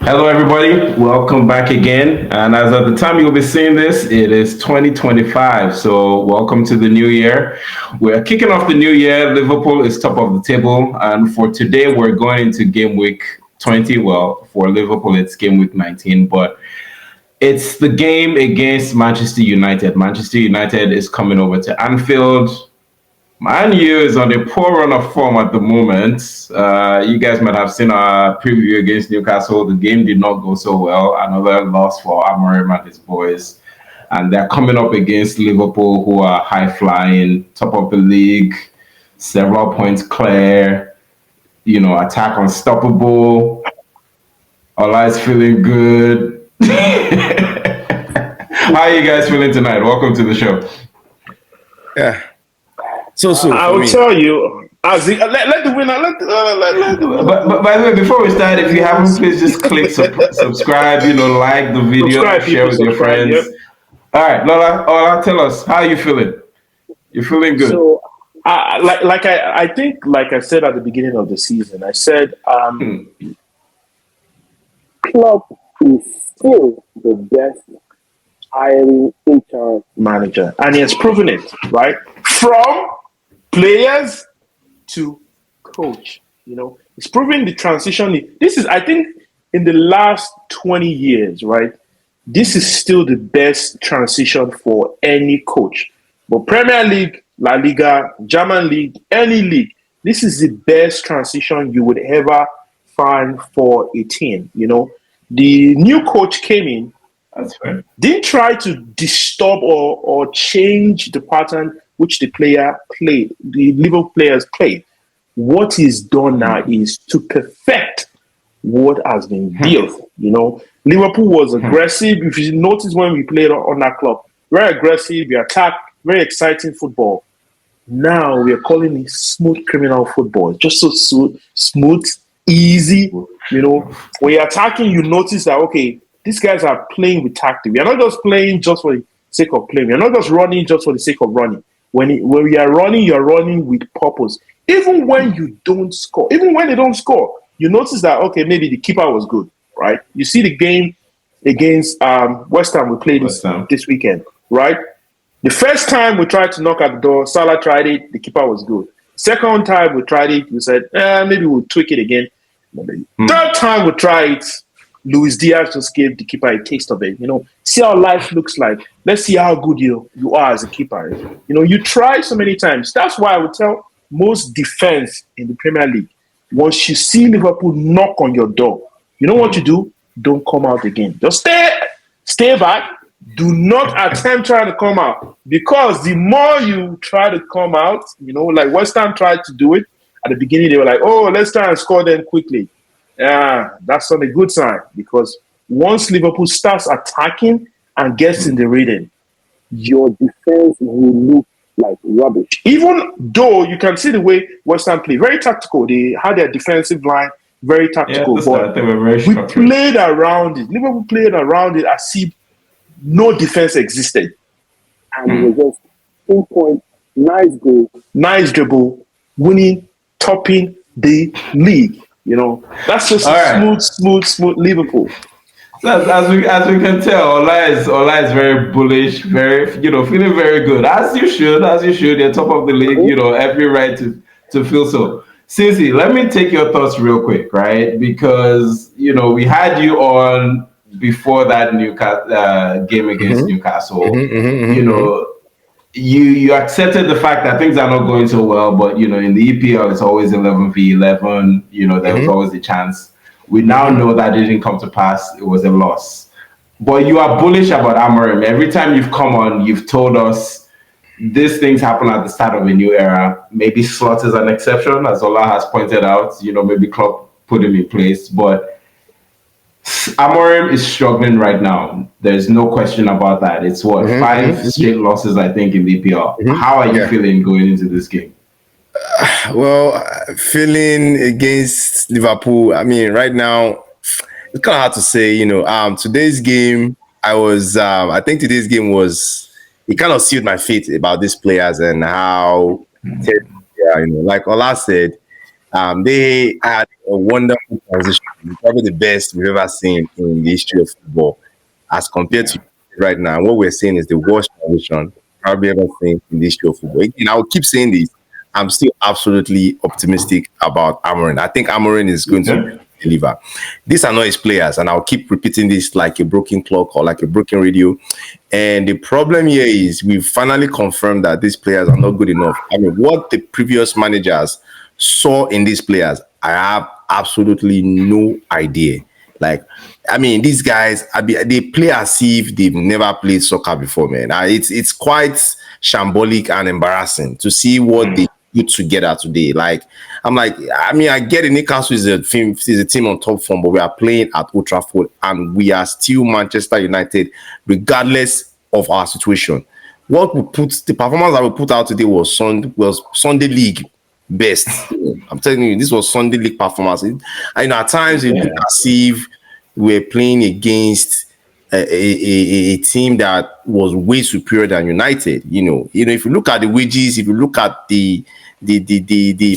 Hello, everybody. Welcome back again. And as of the time you'll be seeing this, it is 2025. So, welcome to the new year. We're kicking off the new year. Liverpool is top of the table. And for today, we're going into game week 20. Well, for Liverpool, it's game week 19. But it's the game against Manchester United. Manchester United is coming over to Anfield. Man U is on a poor run of form at the moment. You guys might have seen our preview against Newcastle. The game did not go so well. Another loss for Amorim and his boys. And they're coming up against Liverpool, who are high flying, top of the league, several points clear, attack unstoppable. Ola is feeling good. How are you guys feeling tonight? Welcome to the show. Yeah. I will tell you, let the winner, let the winner. But by the way, before we start, if you haven't, please just click subscribe, like the video, share with your friends. Yep. All right, Lola, tell us, how are you feeling? You're feeling good. So, I think, like I said at the beginning of the season, I said, Klopp is still the best hiring HR manager, and he has proven it, right? From players to coach, it's proving the transition. This is, I think, in the last 20 years, right? This is still the best transition for any coach. But Premier League, La Liga, German League, any league, this is the best transition you would ever find for a team. The new coach came in, that's right, didn't try to disturb or change the pattern which the Liverpool players played. What he's done now is to perfect what has been built. Liverpool was aggressive. If you notice when we played on that club, very aggressive, we attack, very exciting football. Now we are calling it smooth criminal football. Just so smooth, easy. When you're attacking, you notice that, okay, these guys are playing with tactics. We are not just playing just for the sake of playing. We are not just running just for the sake of running. When we are running, you're running with purpose. Even when you don't score, even when they don't score, you notice that, okay, maybe the keeper was good, right? You see the game against West Ham we played this weekend, right? The first time we tried to knock at the door, Salah tried it, the keeper was good. Second time we tried it, we said, maybe we'll tweak it again. Third time we tried it, Luis Diaz just gave the keeper a taste of it. See how life looks like. Let's see how good you are as a keeper. You try so many times. That's why I would tell most defense in the Premier League, once you see Liverpool knock on your door, you know what you do? Don't come out again. Just stay back. Do not attempt trying to come out. Because the more you try to come out, like West Ham tried to do it, at the beginning they were like, oh, let's try and score them quickly. Yeah, that's not a good sign, because once Liverpool starts attacking and gets in the rhythm, your defense will look like rubbish. Even though you can see the way West Ham play, very tactical. They had their defensive line very tactical, but we played around it. Liverpool played around it as if no defense existed, and it was just pinpoint, nice goal, nice dribble, winning, topping the league. That's just smooth Liverpool. So as we can tell, Ola is very bullish, very feeling very good. As you should. You're top of the league. Every right to feel so. Cincy, let me take your thoughts real quick, right? Because we had you on before that Newcastle game against Newcastle. You accepted the fact that things are not going so well, but in the EPL it's always 11v11. There was always a chance. We now know that it didn't come to pass. It was a loss. But you are bullish about Amorim. Every time you've come on, you've told us these things happen at the start of a new era. Maybe Slot is an exception, as Ola has pointed out. Maybe Klopp put him in place, but Amorim is struggling right now. There's no question about that. It's 5 straight losses, I think, in the EPL. How are you feeling going into this game? Well, feeling against Liverpool, I mean, right now, it's kind of hard to say, today's game, I think today's game it kind of sealed my fate about these players and how, like Ola said, They had a wonderful transition, probably the best we've ever seen in the history of football, as compared to right now. What we're seeing is the worst transition probably ever seen in the history of football. And I will keep saying this. I'm still absolutely optimistic about Amorim. I think Amorim is going to deliver. These are not his players, and I'll keep repeating this like a broken clock or like a broken radio. And the problem here is we've finally confirmed that these players are not good enough. I mean, what the previous managers saw in these players, I have absolutely no idea. Like, I mean, these guys, they play as if they've never played soccer before, man. It's quite shambolic and embarrassing to see what they put together today. Like, I'm like, I mean, I get it. Newcastle is a team on top form, but we are playing at Old Trafford, and we are still Manchester United, regardless of our situation. The performance that we put out today was Sunday League best. I'm telling you, this was Sunday League performance. At times it looked as if we're playing against a team that was way superior than United. If you look at the wages, if you look at the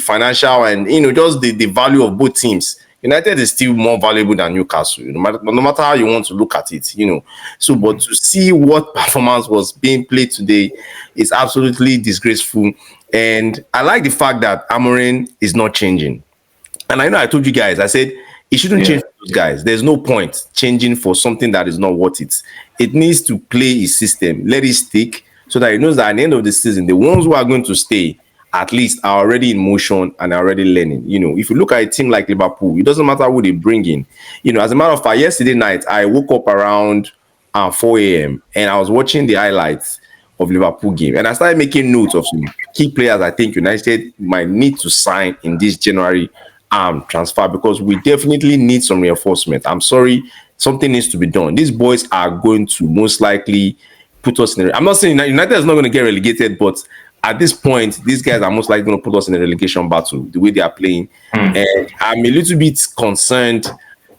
financial and just the value of both teams, United is still more valuable than Newcastle, no matter how you want to look at it, So, but to see what performance was being played today is absolutely disgraceful. And I like the fact that Amorim is not changing. And I know I told you guys, I said he shouldn't change for those guys. There's no point changing for something that is not worth it. It needs to play his system, let it stick, so that he knows that at the end of the season, the ones who are going to stay at least are already in motion and are already learning. If you look at a team like Liverpool, it doesn't matter who they bring in. As a matter of fact, yesterday night, I woke up around 4 a.m. and I was watching the highlights of Liverpool game. And I started making notes of some key players I think United might need to sign in this January transfer, because we definitely need some reinforcement. I'm sorry, something needs to be done. These boys are going to most likely put us in I'm not saying United is not going to get relegated, but at this point, these guys are most likely going to put us in a relegation battle, the way they are playing. And I'm a little bit concerned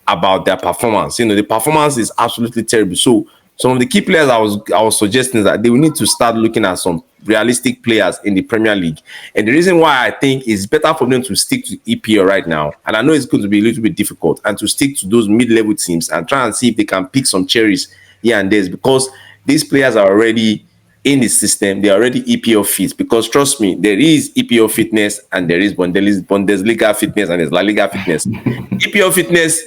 about their performance. The performance is absolutely terrible. So some of the key players I was suggesting that they will need to start looking at some realistic players in the Premier League. And the reason why I think it's better for them to stick to EPL right now, and I know it's going to be a little bit difficult, and to stick to those mid-level teams and try and see if they can pick some cherries here and there, is because these players are already in the system. They're already EPL fit, because trust me, there is EPL fitness and there is Bundesliga fitness and there's La Liga fitness. EPL fitness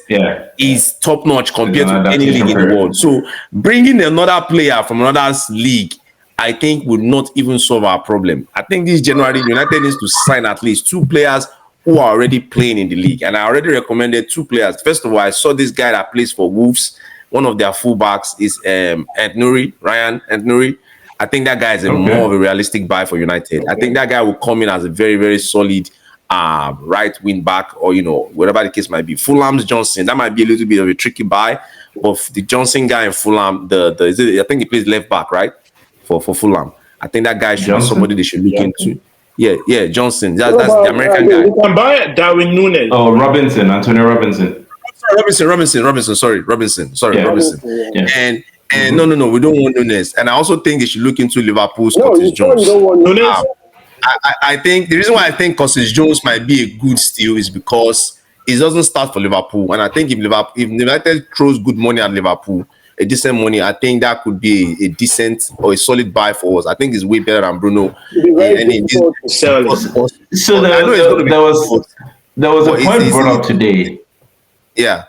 is top notch compared to any league in the world. So bringing another player from another league, I think, would not even solve our problem. I think this January, United needs to sign at least 2 players who are already playing in the league. And I already recommended 2 players. First of all, I saw this guy that plays for Wolves. One of their fullbacks is Ryan Ant-Nouri. I think that guy is more of a realistic buy for United. I think that guy will come in as a very, very solid right wing back, or whatever the case might be. Fulham's Johnson, that might be a little bit of a tricky buy, but the Johnson guy in Fulham, I think he plays left back, right? For Fulham. I think that guy should be somebody they should look into. Yeah, Johnson. That's the American guy. You can buy Darwin Núñez. Oh, Antonio Robinson. Robinson. Sorry, Robinson. Yeah. And no, we don't want Núñez. And I also think they should look into Liverpool's Curtis Jones. You don't want Núñez? I think the reason why I think Curtis Jones might be a good steal is because he doesn't start for Liverpool. And I think if United throws good money at Liverpool, a decent money, I think that could be a decent or a solid buy for us. I think it's way better than Bruno. So there was a point brought up today. Yeah.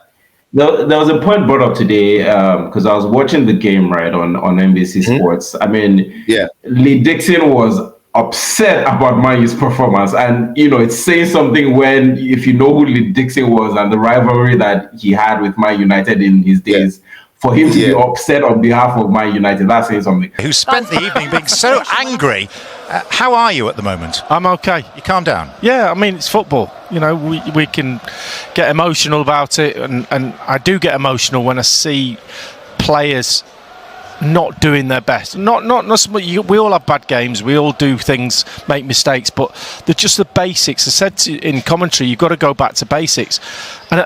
There was a point brought up today because I was watching the game right on NBC Sports. I mean, Lee Dixon was upset about Man U's performance, and it's saying something when, if you know who Lee Dixon was and the rivalry that he had with Man United in his days, for him to be upset on behalf of Man United, that's saying something. Who spent the evening being so angry. How are you at the moment? I'm okay. You calm down? Yeah, I mean, it's football. We can get emotional about it, and I do get emotional when I see players not doing their best. Not we all have bad games. We all do things, make mistakes, but they're just the basics. I said in commentary, you've got to go back to basics. And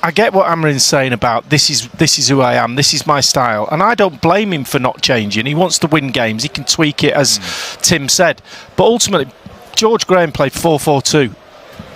I get what Amorim's saying about this is who I am, this is my style, and I don't blame him for not changing. He wants to win games. He can tweak it, as Tim said. But ultimately, George Graham played 4-4-2.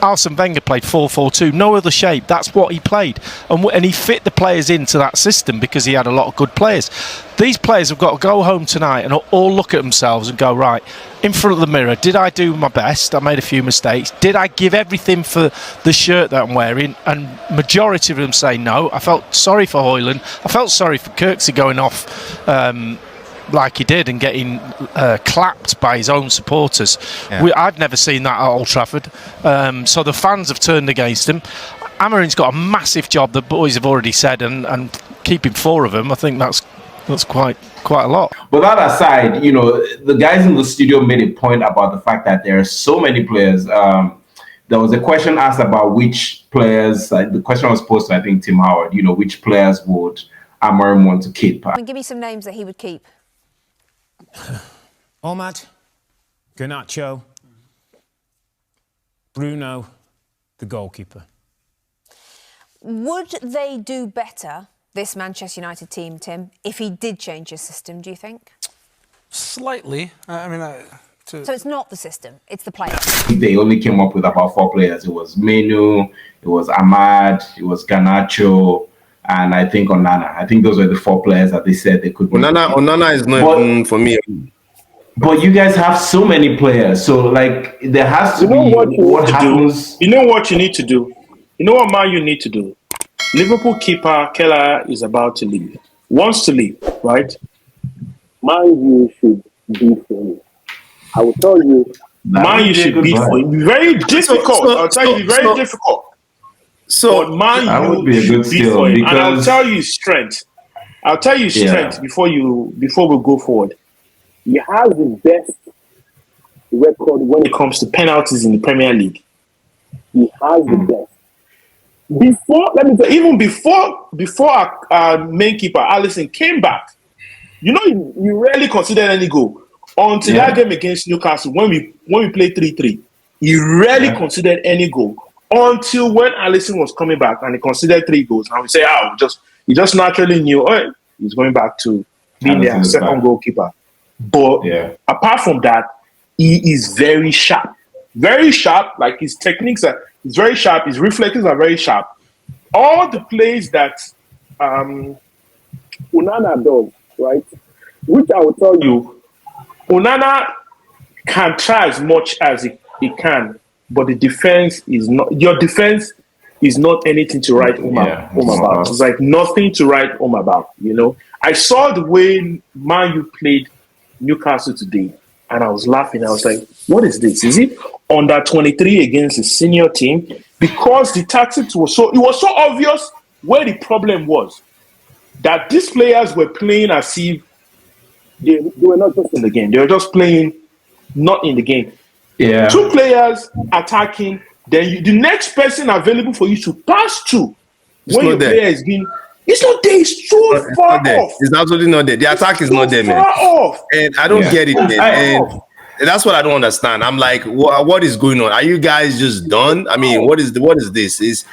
Arsene Wenger played 4-4-2, no other shape. That's what he played, and he fit the players into that system because he had a lot of good players. These players have got to go home tonight and all look at themselves and go, right, in front of the mirror, did I do my best? I made a few mistakes. Did I give everything for the shirt that I'm wearing? And majority of them say no. I felt sorry for Højlund. I felt sorry for Kirksey going off like he did and getting clapped by his own supporters. Yeah. I've never seen that at Old Trafford. So the fans have turned against him. Amorim's got a massive job, the boys have already said, and keeping 4 of them, I think that's quite a lot. But that aside, the guys in the studio made a point about the fact that there are so many players. There was a question asked about which players, the question was posed to, I think, Tim Howard, which players would Amorim want to keep? Give me some names that he would keep. Ahmad, Garnacho, Bruno, the goalkeeper. Would they do better, this Manchester United team, Tim, if he did change his system, do you think? Slightly. So it's not the system, it's the players. They only came up with about 4 players. It was Menu, it was Ahmad, it was Garnacho, and I think Onana. I think those were the 4 players that they said they could. Onana is not even for me. But you guys have so many players, so there has to be what happens. You know what you need to do. You know what Man you need to do. Liverpool keeper Keller is about to leave. Wants to leave, right? Man you should beat for him. I will tell you, Man you should beat for him. Very difficult. I'll tell you, very difficult. So Man would be a good beat for him, and I'll tell you strength. Before we go forward. He has the best record when it comes to penalties in the Premier League. He has the best. Even before our main keeper Alisson came back, he rarely considered any goal until that game against Newcastle when we played 3-3. He rarely considered any goal until when Alisson was coming back and he considered 3 goals. And we say, he just naturally knew he's going back to being their second goalkeeper. But apart from that, he is very sharp. Very sharp. Like his techniques he's very sharp. His reflexes are very sharp. All the plays that Onana does, right? Which I will tell you, Onana can try as much as he can, but the defense is not. Your defense is not anything to write home about. It's like nothing to write home about. I saw the way Man U played Newcastle today, and I was laughing. I was like, what is this? Is it under 23 against the senior team? Because the tactics was so obvious where the problem was, that these players were playing as if they were not just in the game. They were just playing not in the game. 2 players attacking, then the next person available for you to pass to when your player is being. It's not there. It's so far off. It's absolutely not there. The attack is not there, man. Off. And I don't get it, man. And that's what I don't understand. I'm like, what is going on? Are you guys just done? I mean, what is this? It's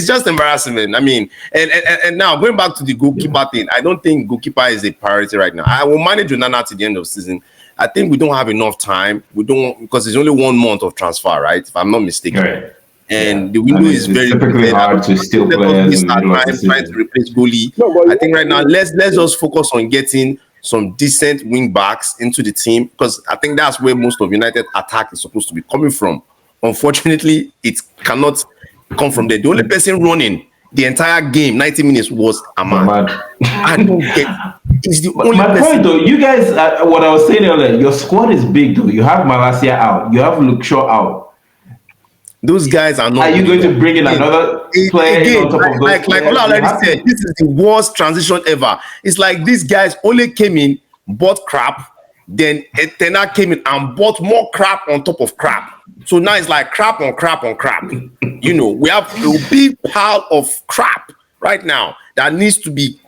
just embarrassment. I mean, and now going back to the goalkeeper thing, I don't think goalkeeper is a priority right now. I will manage Onana to the end of the season. I think we don't have enough time. Because it's only 1 month of transfer, right? If I'm not mistaken. Right. And the window is very typically hard to steal players. Trying to replace goalie. I think right now let's just focus on getting some decent wing backs into the team, because I think that's where most of United attack is supposed to be coming from. Unfortunately, it cannot come from there. The only person running the entire game, 90 minutes, was Ahmad. I don't get. It's the only. My point, though, you guys, what I was saying earlier, your squad is big, though. You have Malacia out, you have Luke Shaw out. Those guys are not. Are you going to bring in another player on top of those like Ola already said, this is the worst transition ever. It's like these guys only came in, bought crap, then Etena came in and bought more crap on top of crap. So now it's like crap on crap on crap. We have a big pile of crap right now that needs to be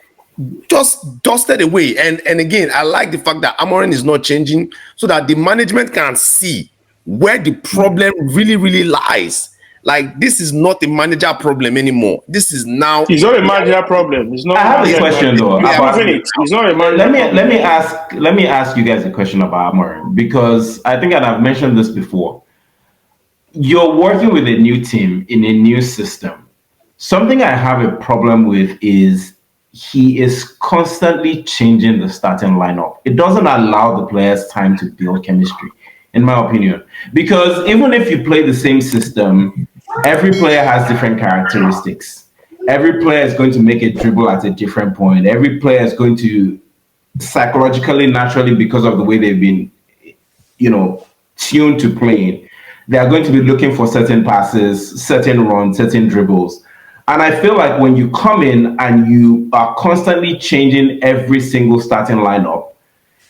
just dusted away. And again, I like the fact that Amorim is not changing so that the management can see where the problem really, really lies. Like, this is not a manager problem anymore. This is now. It's not a manager problem. It's not. I have a question though. It's not a manager. Let me ask you guys a question about Amorim, because I think, and I've mentioned this before. you're working with a new team in a new system. Something I have a problem with is he is constantly changing the starting lineup. It doesn't allow the players time to build chemistry, in my opinion. Because even if you play the same system, every player has different characteristics. Every player is going to make a dribble at a different point. Every player is going to psychologically, naturally, because of the way they've been, tuned to playing, they are going to be looking for certain passes, certain runs, certain dribbles. And I feel like when you come in and you are constantly changing every single starting lineup,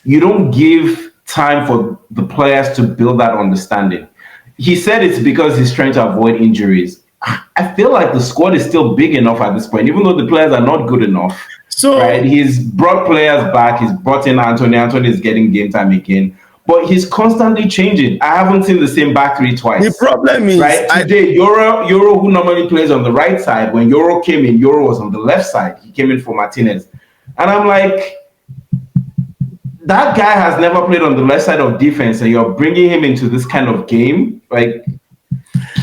you don't give time for the players to build that understanding. He said it's because he's trying to avoid injuries. I feel like the squad is still big enough at this point, even though the players are not good enough. So right, he's brought players back. He's brought in Anthony. Anthony is getting game time again, but he's constantly changing. I haven't seen the same back three twice. the problem is, Right today, Euro, who normally plays on the right side, when Euro came in, Euro was on the left side. He came in for Martinez, and I'm like, that guy has never played on the left side of defense, and you're bringing him into this kind of game. Like,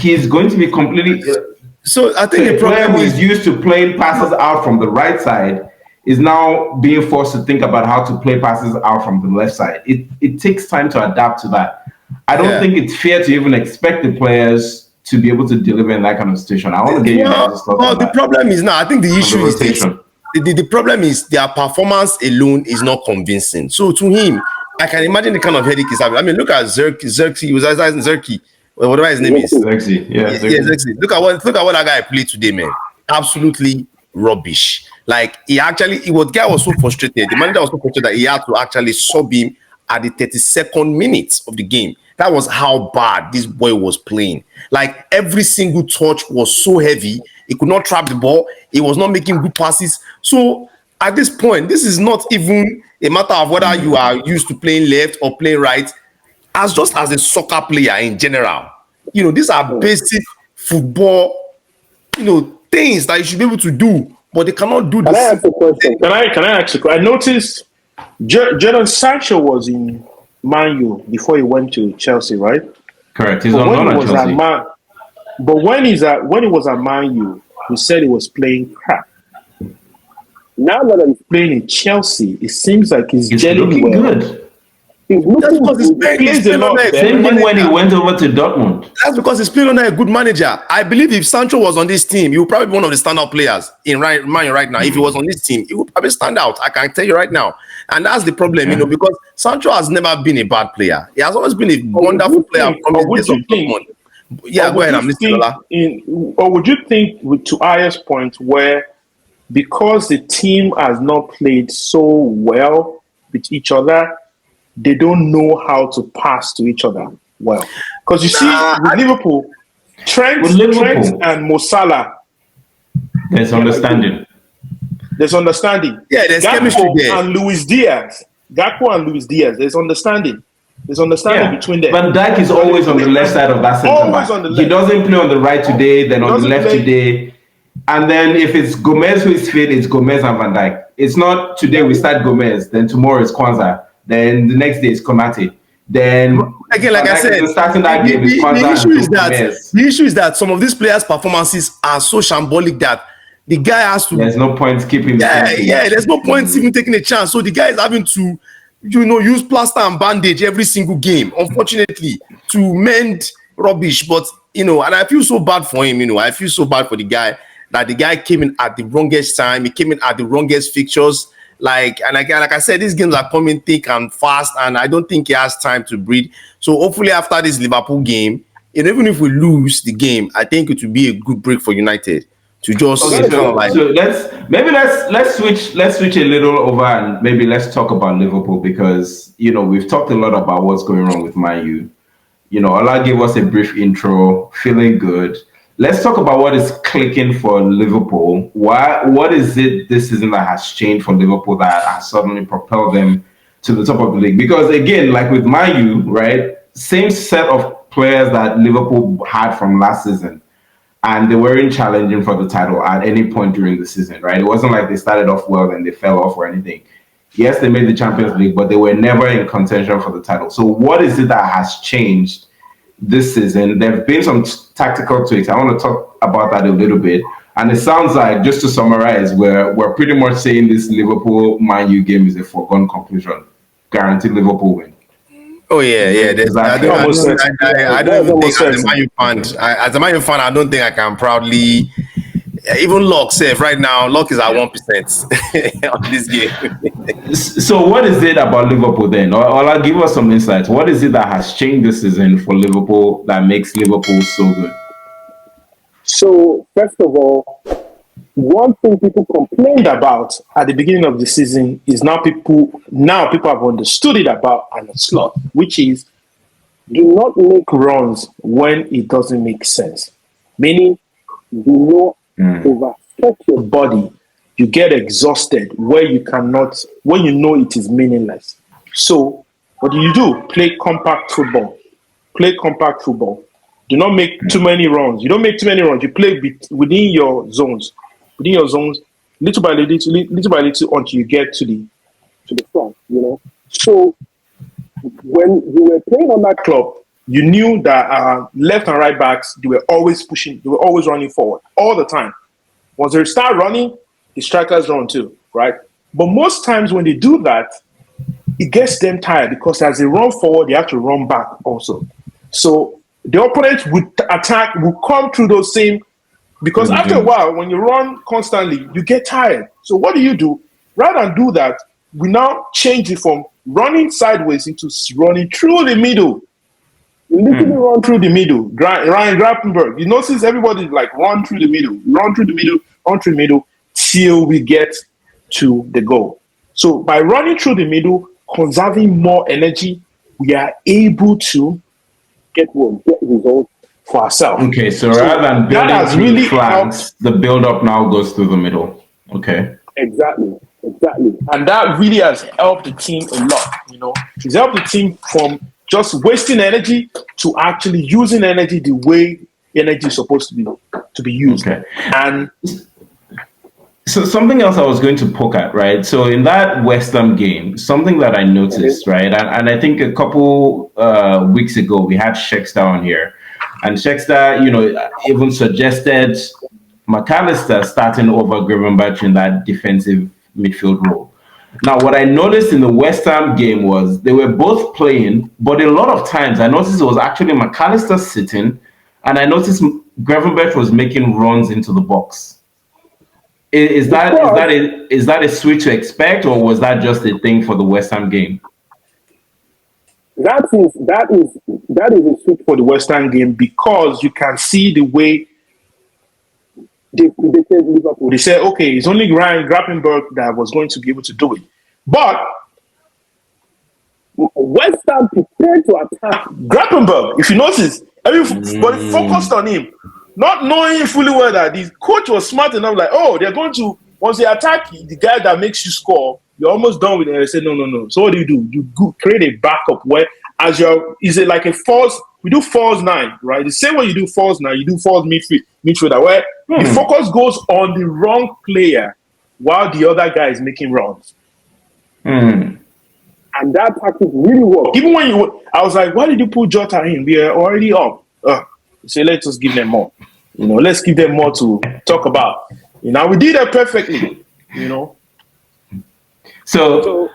he's going to be completely. So I think the player problem who is is used to playing passes out from the right side is now being forced to think about how to play passes out from the left side. It takes time to adapt to that. I don't think it's fair to even expect the players to be able to deliver in that kind of situation. I want to get you guys' thoughts on the that. problem is now. I think the issue is this, rotation. the problem is their performance alone is not convincing. So to him, I can imagine the kind of headache he's having. I mean, look at Zerky, whatever his name is. Zexy, yeah, Zexy. Look at what that guy played today, man. Absolutely rubbish. Like the guy was so frustrated. The manager was so frustrated that he had to actually sub him at the 32nd minute of the game. That was how bad this boy was playing. Like every single touch was so heavy. He could not trap the ball. He was not making good passes. So at this point, this is not even a matter of whether you are used to playing left or playing right. As a soccer player in general, these are basic football, things that you should be able to do, but they cannot do Can I this. ask a question? Can I ask a question? I noticed Jadon Sancho was in Man U before he went to Chelsea, right? Correct. He's But on when loan he at was Chelsea. at Man, but when he was at Man U, he said he was playing crap. Now that he's playing in Chelsea, it seems like he's He's gelling looking well. good. He's That's because he's he plays a playing lot under a better. Same thing when he manager. went over to Dortmund. That's because he's playing under a good manager. I believe if Sancho was on this team, he would probably be one of the standout players in Man U right now. If he was on this team, he would probably stand out. I can tell you right now. And that's the problem, because Sancho has never been a bad player. He has always been a wonderful player from his days of Dortmund. Yeah, go ahead, I'm listening, Ola. Or would you think, to Aya's point, where because the team has not played so well with each other, they don't know how to pass to each other well? Because you see, with Liverpool, Trent and Mo Salah, There's understanding. there's understanding. Yeah, there's chemistry there. And Luis Diaz, there's understanding. There's understanding between them. Van Dijk is always on the left side of that centre Always back. on the He left. doesn't play on the right today, then on the Doesn't left play. today. And then if it's Gomez who is fit, it's Gomez and Van Dijk. It's not today we start Gomez, then tomorrow it's Kwanzaa, then the next day it's Konate. Then Again, like Van I Dijk said, isn't starting that game. It's Kwanzaa the issue is that some of these players' performances are so shambolic that the guy has to. There's no point keeping. There's no point even taking a chance. So the guy is having to, use plaster and bandage every single game, unfortunately, to mend rubbish. But and I feel so bad for him. I feel so bad for the guy that the guy came in at the wrongest time. He came in at the wrongest fixtures. Like I said, these games are coming thick and fast, and I don't think he has time to breathe. So hopefully after this Liverpool game, even if we lose the game, I think it will be a good break for United to just so let's switch a little over and maybe let's talk about Liverpool, because we've talked a lot about what's going on with Man U. Ola gave us a brief intro, feeling good. Let's talk about what is clicking for Liverpool. What is it this season that has changed for Liverpool that has suddenly propelled them to the top of the league? Because again, like with Man U, right, same set of players that Liverpool had from last season, and they weren't challenging for the title at any point during the season, right? It wasn't like they started off well and they fell off or anything. Yes, they made the Champions League, but they were never in contention for the title. So what is it that has changed this season. There have been some tactical tweaks. I want to talk about that a little bit. And it sounds like, just to summarize, we're pretty much saying this Liverpool-Man U game is a foregone conclusion. Guaranteed Liverpool win. Oh yeah. I don't even think as a Man U fan, I don't think I can proudly. Even Luck safe right now. Luck is at 1% on this game. So what is it about Liverpool then? Or give us some insights. What is it that has changed this season for Liverpool that makes Liverpool so good? So, first of all, one thing people complained about at the beginning of the season is now people have understood it about an slot, which is do not make runs when it doesn't make sense. Meaning, do not overstretch your body. You get exhausted when you know it is meaningless. So, what do? Play compact football. Do not make too many runs. You don't make too many runs. You play within your zones. Little by little, until you get to the front. So when you were playing on that club, you knew that left and right backs, they were always pushing. They were always running forward all the time. Once they start running, the strikers run too, right? But most times when they do that, it gets them tired because as they run forward, they have to run back also. So the opponent would come through those same, because after a while, when you run constantly, you get tired. So what do? Rather than do that, we now change it from running sideways into running through the middle. You literally run through the middle. Ryan Grappenberg, you notice everybody run through the middle till we get to the goal. So by running through the middle, conserving more energy, we are able to get results for ourselves. Okay, so rather than building through the flanks, the build-up now goes through the middle. Okay. Exactly. And that really has helped the team a lot, It's helped the team from just wasting energy to actually using energy the way energy is supposed to be used. Okay. And so something else I was going to poke at, right? So in that West Ham game, something that I noticed, right? And I think a couple weeks ago, we had Showdown on here. And Shekster, even suggested McAllister starting over Gravenberch in that defensive midfield role. Now, what I noticed in the West Ham game was they were both playing, but a lot of times I noticed it was actually McAllister sitting, and I noticed Gravenberch was making runs into the box. Is that a switch to expect, or was that just a thing for the West Ham game? That is a switch for the West Ham game because you can see the way they said Liverpool. They said, okay, it's only Ryan Grappenberg that was going to be able to do it. But West Ham prepared to attack Grappenberg. If you notice, everybody focused on him, not knowing fully well that the coach was smart enough, they're going to, once they attack the guy that makes you score, you're almost done with it. They say, no. So what do? You create a backup where, is it like a false? We do false nine, right? The same way you do false nine, you do false midfielder, where the focus goes on the wrong player while the other guy is making runs. And that tactic really worked. Even when I was like, why did you put Jota in? We are already up. So let's just give them more. Let's give them more to talk about. We did that perfectly. So,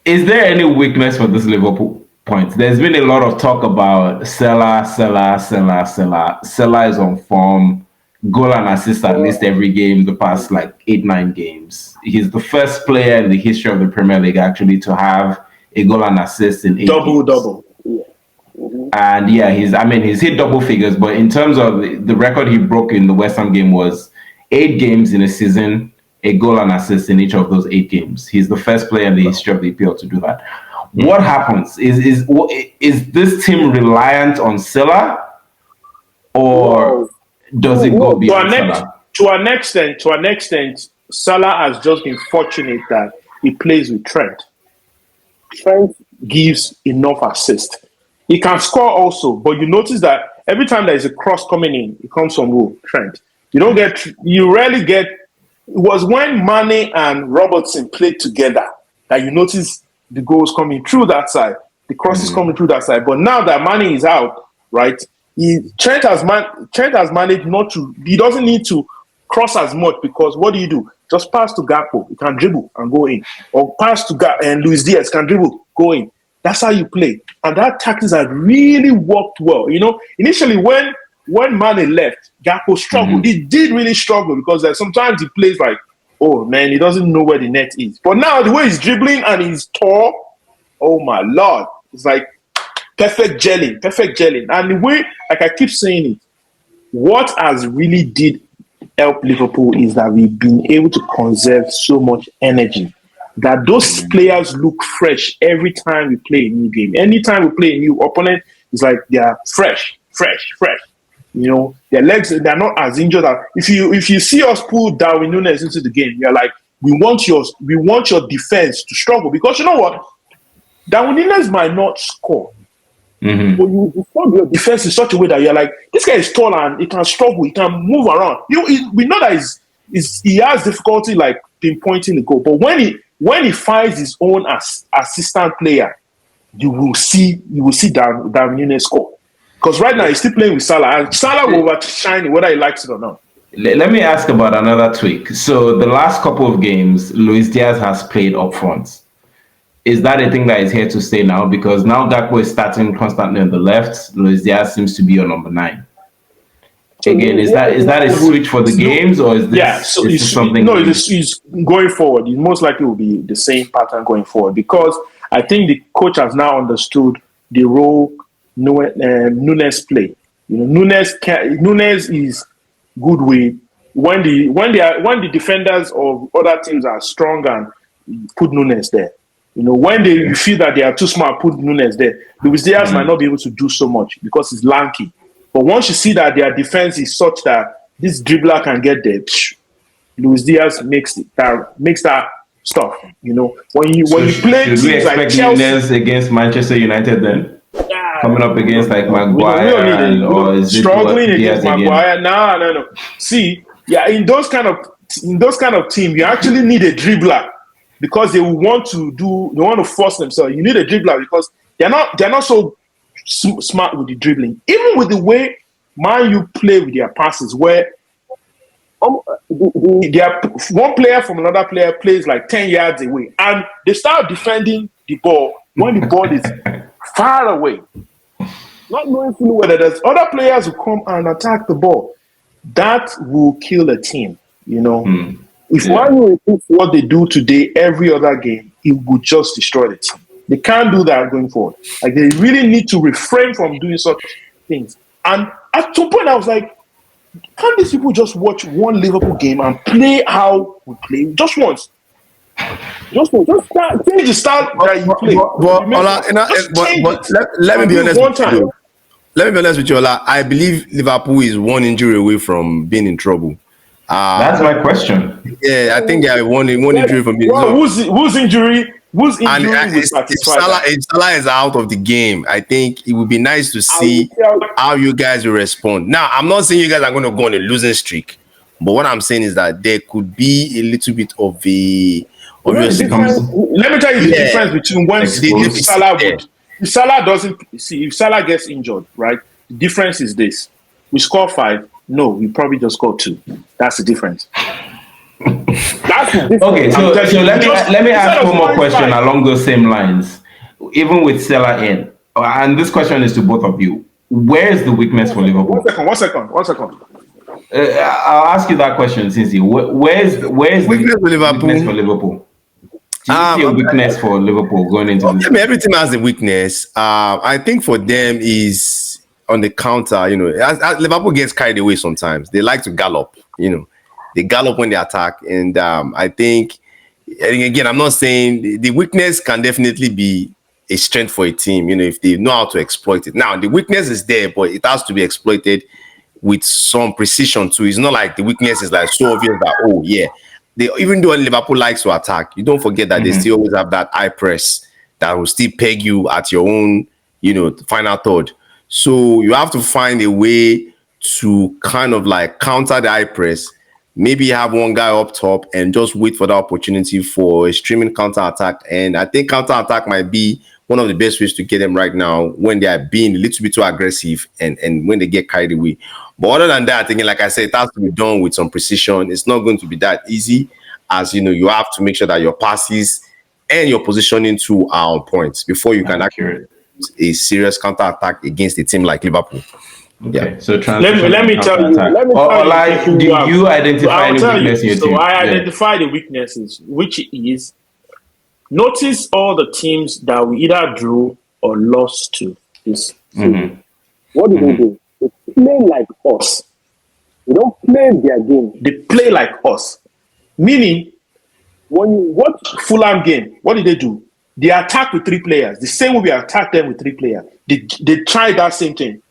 is there any weakness for this Liverpool point? There's been a lot of talk about Salah. Salah is on form, goal and assist at least every game the past 8-9 games. He's the first player in the history of the Premier League actually to have a goal and assist in 8 games. Double. And he's hit double figures, but in terms of the record he broke in the West Ham game was 8 games in a season, a goal and assist in each of those 8 games. He's the first player in the history of the EPL to do that. What happens? Is this team reliant on Salah, or does it go beyond Salah? To an extent, Salah has just been fortunate that he plays with Trent. Trent gives enough assist. He can score also, but you notice that every time there is a cross coming in, it comes from who? Trent. You rarely get. It was when Mane and Robertson played together that you notice the goals coming through that side, the crosses coming through that side. But now that Mane is out, right? Trent has managed not to. He doesn't need to cross as much because what do? Just pass to Gakpo. You can dribble and go in, or pass to and Luis Diaz can dribble, go in. That's how you play, and that tactics had really worked well. Initially when Mane left, Gakpo struggled. He did really struggle because sometimes he plays like, oh man, he doesn't know where the net is. But now the way he's dribbling and he's tall, oh my lord, it's like perfect gelling. And the way, like I keep saying it, what has really did help Liverpool is that we've been able to conserve so much energy that those players look fresh every time we play a new game. Anytime we play a new opponent, it's like they are fresh. Their legs, they're not as injured. If you see us pull Darwin Núñez into the game, you're like, we want your defense to struggle, because you know what? Darwin Núñez might not score. But you form your defense in such a way that you're like, this guy is tall and he can struggle, he can move around. We know that he has difficulty like pinpointing the goal. But when he finds his own assistant player, you will see Darwin Núñez score. Because right now he's still playing with Salah, and Salah will overshine whether he likes it or not. Let me ask about another tweak. So the last couple of games, Luis Diaz has played up front. Is that a thing that is here to stay now? Because now Gakpo is starting constantly on the left. Luis Diaz seems to be on number 9. Again, is that a switch for the games, or is this something? No, it's going forward. It most likely will be the same pattern going forward, because I think the coach has now understood the role Núñez play. Núñez is good with when the defenders of other teams are strong and put Núñez there. When you feel that they are too smart, put Núñez there. Luis Diaz might not be able to do so much because he's lanky. But once you see that their defense is such that this dribbler can get there, Luis Diaz makes that stuff. When you play teams like Chelsea, Núñez against Manchester United then? Coming up against like Maguire, or is struggling against Maguire? No. See, in those kind of team, you actually need a dribbler, because they want to force themselves. You need a dribbler because they're not so smart with the dribbling. Even with the way Man U play with their passes, where one player from another player plays like 10 yards away, and they start defending the ball when the ball is far away, not knowing fully whether there's other players who come and attack the ball. That will kill a team. If Man U repeats what they do today every other game, it would just destroy the team. They can't do that going forward. Like, they really need to refrain from doing such things. And at some point, I was like, can't these people just watch one Liverpool game and play how we play just once? Just change the style that you play. Let me be honest with you. Let me be honest with you, Ola. I believe Liverpool is one injury away from being in trouble. That's my question. Yeah, I think they are one injury from being in trouble. Whose injury? If Salah is out of the game, I think it would be nice to see how you guys will respond. Now, I'm not saying you guys are going to go on a losing streak, but what I'm saying is that there could be a little bit of a... Let me tell you the difference between when if Salah gets injured, right? The difference is this: we score 5. No, we probably just score 2. That's the difference. Okay, so let me ask one more question along those same lines. Even with Salah in, and this question is to both of you: where is the weakness for Liverpool? One second. I'll ask you that question, Cincy. Where's the weakness for Liverpool? Do you see a weakness for Liverpool going into this? I mean, every team has a weakness. I think for them is on the counter. As Liverpool gets carried away sometimes. They like to gallop. They gallop when they attack, and I think, and again, I'm not saying the weakness can definitely be a strength for a team. If they know how to exploit it. Now, the weakness is there, but it has to be exploited with some precision too. It's not like the weakness is like so obvious that even though Liverpool likes to attack, you don't forget that they still always have that high press that will still peg you at your own, final third. So you have to find a way to kind of like counter the high press. Maybe have one guy up top and just wait for the opportunity for a streaming counter attack. And I think counter attack might be one of the best ways to get them right now when they are being a little bit too aggressive and when they get carried away. But other than that, again, like I said, it has to be done with some precision. It's not going to be that easy, as you have to make sure that your passes and your positioning too are on point before you can actually a serious counter attack against a team like Liverpool. Okay, so let me tell you. Do you identify any weakness in your team? I identify the weaknesses, which is notice all the teams that we either drew or lost to this season. What do they do? They play like us. They don't play their game. They play like us. Meaning, when you watch Fulham game, what did they do? They attack with 3 players. The same way we attack them with 3 players. They try that same thing.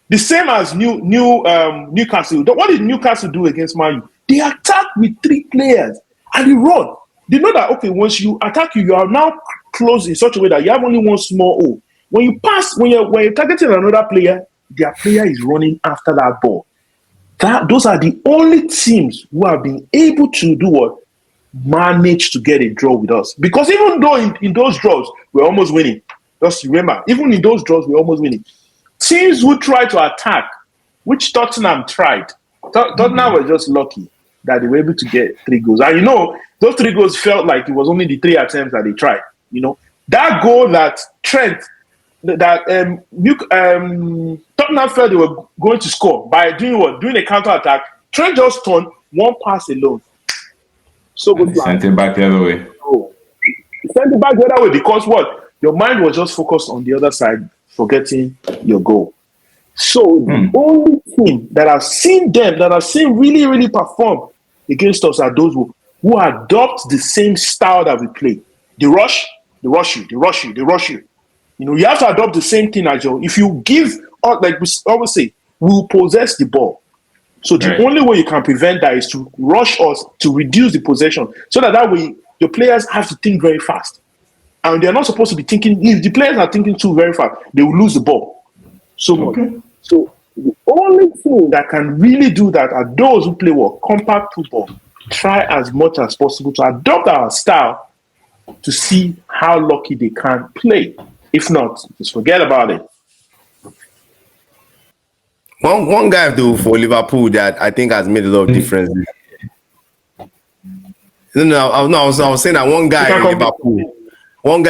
The same as Newcastle. What did Newcastle do against Man U? They attack with 3 players and they run. They know that, okay, once you attack you are now close in such a way that you have only one small hole. When you pass, when you're targeting another player, their player is running after that ball. Those are the only teams who have been able to do what? Manage to get a draw with us. Because even though in those draws, we're almost winning. Just remember, even in those draws, we're almost winning. Teams who try to attack, which Tottenham tried. Tottenham were just lucky that they were able to get 3 goals. And those 3 goals felt like it was only the 3 attempts that they tried. That goal that Trent, Tottenham felt they were going to score by doing what? Doing a counter attack. Trent just turned 1 pass alone. So good. Sent it back the other way. Sent it back the other way because what? Your mind was just focused on the other side, forgetting your goal. So the only team that I've seen really, really perform against us are those who adopt the same style that we play. They rush you. You have to adopt the same thing as if you give, like we always say, we'll possess the ball. So the only way you can prevent that is to rush us to reduce the possession, so that way your players have to think very fast, and they're not supposed to be thinking. If the players are thinking too very fast, they will lose the ball so much. So the only team that can really do that are those who play compact football. Try as much as possible to adopt our style to see how lucky they can play. If not, just forget about it. One guy though for Liverpool that I think has made a lot of difference. I was saying that one guy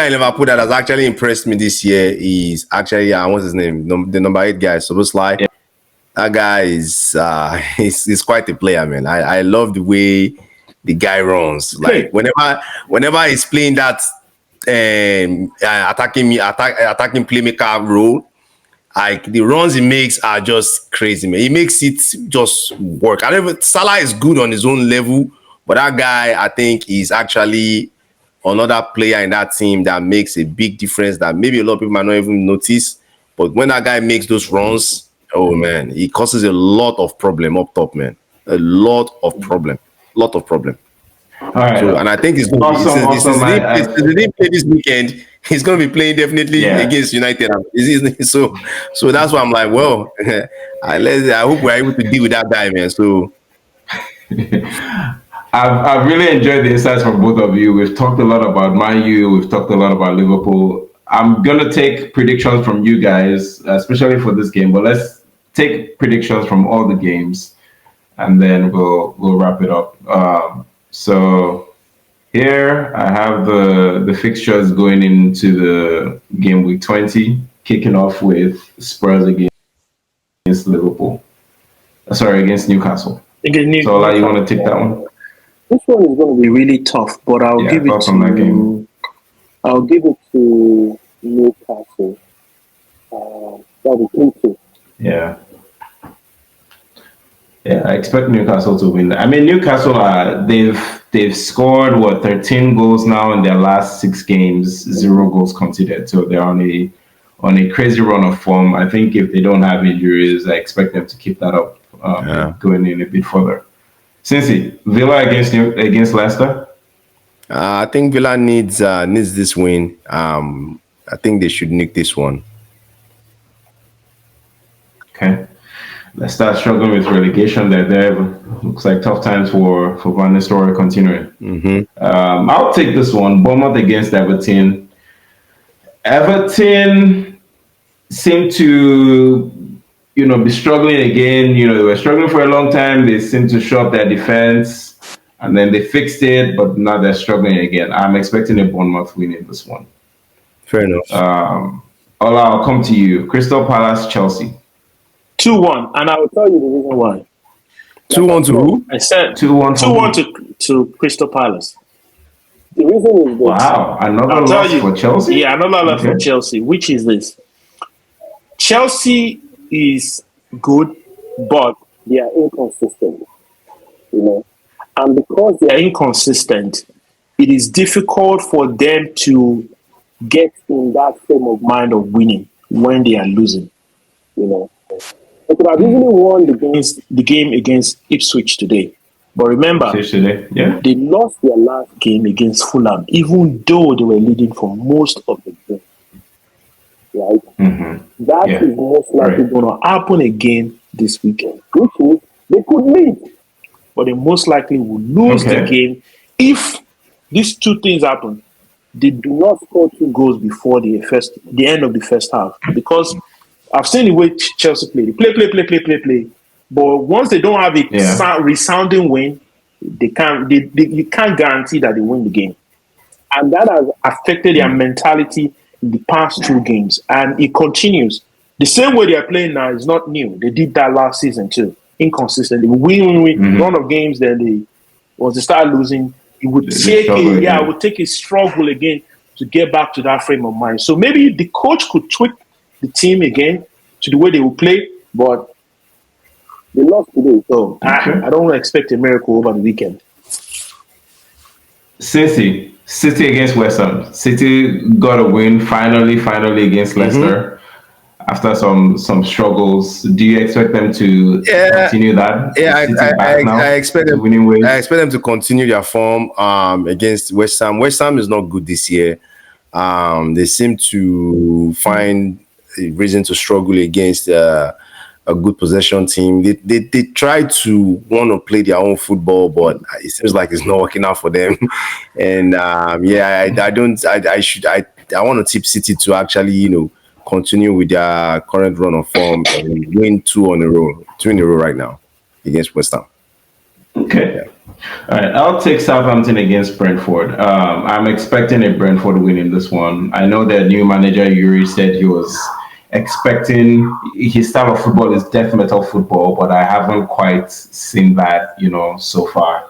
in Liverpool that has actually impressed me this year is actually what's his name? The number 8 guy, Soboslai. That guy is he's quite a player, man. I love the way the guy runs. Like whenever he's playing that attacking playmaker role. Like the runs he makes are just crazy, man. He makes it just work. Salah is good on his own level, but that guy, I think, is actually another player in that team that makes a big difference that maybe a lot of people might not even notice. But when that guy makes those runs, oh man, he causes a lot of problem up top, man. A lot of problem. All right. So, and I think it's going to play this weekend. He's going to be playing definitely against United. So that's why I'm like, well, I hope we're able to deal with that guy, man. So I've really enjoyed the insights from both of you. We've talked a lot about Man U. We've talked a lot about Liverpool. I'm going to take predictions from you guys, especially for this game. But let's take predictions from all the games, and then we'll wrap it up. So here I have the fixtures going into the game week 20, kicking off with Spurs against Liverpool. Against Newcastle. So Ola, you want to take that one? This one is going to be really tough, but I'll give it to Newcastle. That'll be 3-2. Yeah, I expect Newcastle to win. I mean, Newcastle they've scored 13 goals now in their last 6 games, 0 goals conceded. So they're on a crazy run of form. I think if they don't have injuries, I expect them to keep that up going in a bit further. Cincy, Villa against Leicester. I think Villa needs this win. I think they should nick this one. Okay. Let's start struggling with relegation. There looks like tough times for Van Nistelrooy continuing. I'll take this one. Bournemouth against Everton. Everton seem to, be struggling again. They were struggling for a long time. They seem to show up their defense, and then they fixed it, but now they're struggling again. I'm expecting a Bournemouth win in this one. Fair enough. Ola, I'll come to you. Crystal Palace, Chelsea. 2-1, and I will tell you the reason why. 2-1 to who? I said 2-1 to Crystal Palace. The reason is this. Wow, another I'll tell loss you. for Chelsea? Yeah, another loss for Chelsea, which is this. Chelsea is good, but they are inconsistent. And because they are inconsistent, it is difficult for them to get in that frame of mind of winning when they are losing. They could have easily won the game against Ipswich today. But remember, they lost their last game against Fulham, even though they were leading for most of the game. Right? Mm-hmm. That is most likely going to happen again this weekend. Which means they could lead, but they most likely will lose the game if these two things happen. They do not score 2 goals before the end of the first half, because I've seen the way Chelsea play. They play. But once they don't have a resounding win, you can't guarantee that they win the game. And that has affected their mentality in the past 2 games. And it continues. The same way they are playing now is not new. They did that last season too. Inconsistent. They win, run of games, then once they start losing, it would take a struggle again to get back to that frame of mind. So maybe the coach could tweak the team again to the way they will play, but they lost today. So I don't expect a miracle over the weekend. City against West Ham. City got a win finally against Leicester after some struggles. Do you expect them to continue that? Yeah, I expect them. I expect them to continue their form against West Ham. West Ham is not good this year. They seem to find a reason to struggle against a good possession team. They try to want to play their own football, but it seems like it's not working out for them. And I want to tip City to actually continue with their current run of form and win 2 in a row right now against West Ham. Okay. Yeah. All right, I'll take Southampton against Brentford. I'm expecting a Brentford win in this one. I know that new manager Yuri said he was expecting his style of football is death metal football, but I haven't quite seen that, so far.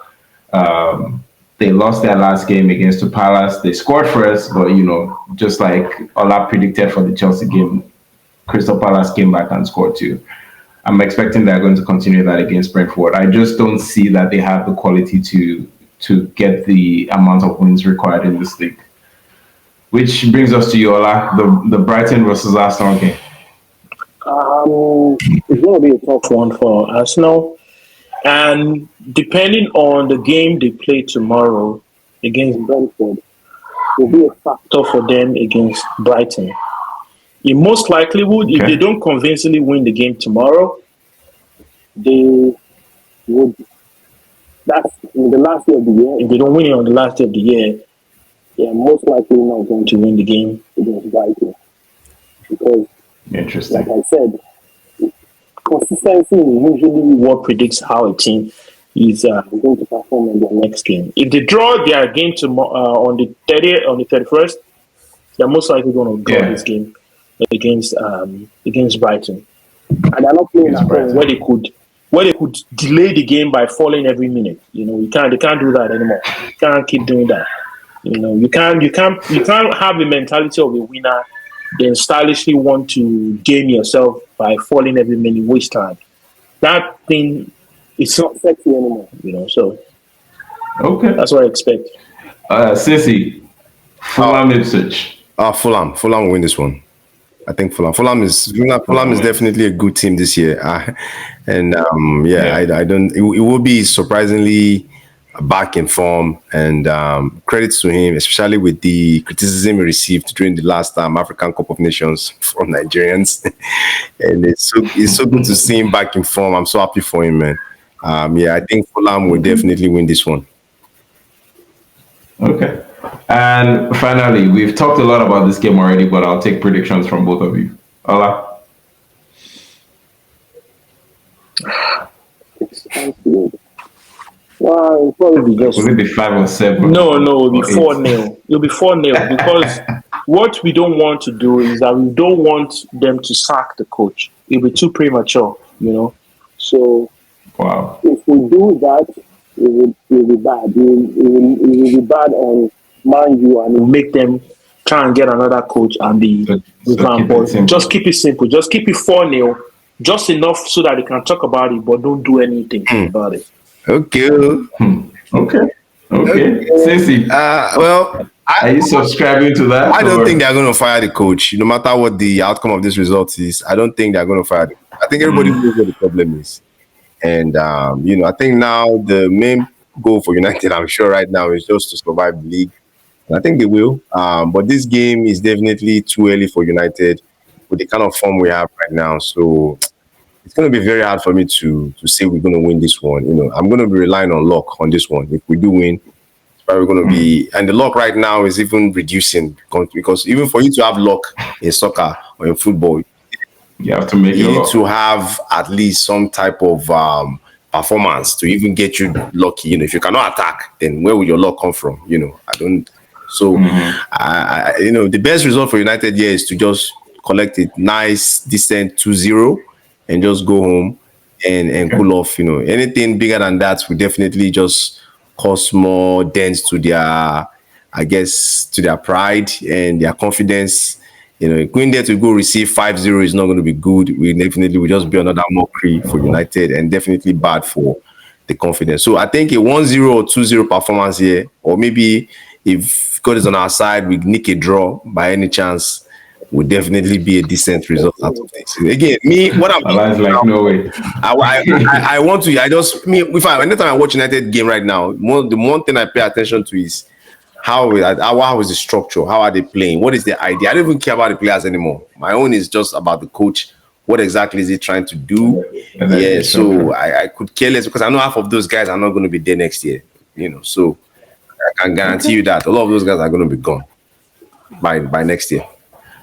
They lost their last game against the Palace. They scored first, but just like Ola predicted for the Chelsea game, Crystal Palace came back and scored 2. I'm expecting they're going to continue that against Brentford. I just don't see that they have the quality to get the amount of wins required in this league. Which brings us to you, Ola, the Brighton versus Arsenal game. It's going to be a tough one for Arsenal. And depending on the game they play tomorrow against Brentford, will be a factor for them against Brighton. It most likely would, if they don't convincingly win the game tomorrow, they would. That's in the last day of the year. If they don't win it on the last day of the year, they are most likely not going to win the game against Brighton. Because, like I said, consistency is usually what predicts how a team is going to perform in their next game. If they draw their game tomorrow on the 30th, on the 31st, they're most likely going to draw this game against Brighton. And they're not playing at home where they could delay the game by falling every minute. They can't do that anymore. You can't keep doing that. You can't have the mentality of a winner, then stylishly want to game yourself by falling every minute, waste time. That thing, it's not sexy anymore, so that's what I expect. Cincy, Fulham Ipswich. Fulham will win this one. I think Fulham is definitely a good team this year. I don't. It will be surprisingly back in form, and credits to him, especially with the criticism he received during the last African Cup of Nations from Nigerians. And it's so good to see him back in form. I'm so happy for him, man. I think Fulham will definitely win this one. Okay. And finally, we've talked a lot about this game already, but I'll take predictions from both of you. Ola? Well, it'll probably be just Will it be 5 or 7? no, it'll be or 4-0. It'll be 4-0 because what we don't want to do is that we don't want them to sack the coach. It'll be too premature, So 8? Wow. if we do that, it will be bad. It will be bad on Man U, and it will make them try and get another coach and be So revamped. keep it But simple. just keep it simple. Just keep it 4-0, just enough so that they can talk about it, but don't do anything about it. Okay. Okay. Cincy, Well, are you subscribing to that? I don't think they're going to fire the coach. No matter what the outcome of this result is, I don't think they're going to fire the coach. I think everybody knows what the problem is. And, I think now the main goal for United, I'm sure right now, is just to survive the league. And I think they will. But this game is definitely too early for United with the kind of form we have right now. So it's going to be very hard for me to say we're going to win this one. I'm going to be relying on luck on this one. If we do win, it's probably going to be, and the luck right now is even reducing because even for you to have luck in soccer or in football, you have to make you it need up. to have at least some type of performance to even get you lucky. If you cannot attack, then where will your luck come from? I don't. So, the best result for United here is to just collect a nice, decent 2-0 and just go home and cool off. Anything bigger than that would definitely just cause more dents to their, to their pride and their confidence. Going there to go receive 5-0 is not going to be good. We definitely will just be another mockery for United and definitely bad for the confidence. So I think a 1-0 or 2-0 performance here, or maybe if God is on our side, we nick a draw by any chance, would definitely be a decent result out of this. Again, what I'm like, no way. I want to. Anytime I watch United game right now, the one thing I pay attention to is how is the structure? How are they playing? What is the idea? I don't even care about the players anymore. My own is just about the coach. What exactly is he trying to do? Yeah, so I could care less because I know half of those guys are not going to be there next year. So I can guarantee you that a lot of those guys are going to be gone by next year.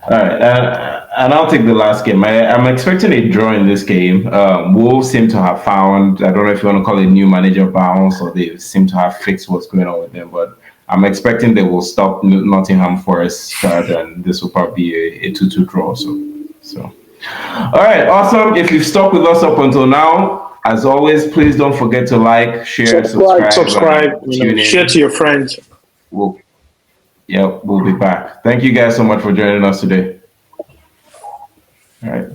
All right, and I'll take the last game. I'm expecting a draw in this game. Wolves seem to have found, I don't know if you want to call it new manager bounce, or they seem to have fixed what's going on with them, but I'm expecting they will stop Nottingham Forest start, and this will probably be a 2-2 draw. So. All right, awesome. If you've stuck with us up until now, as always, please don't forget to like, share, subscribe, share to your friends. We'll be back. Thank you guys so much for joining us today. All right.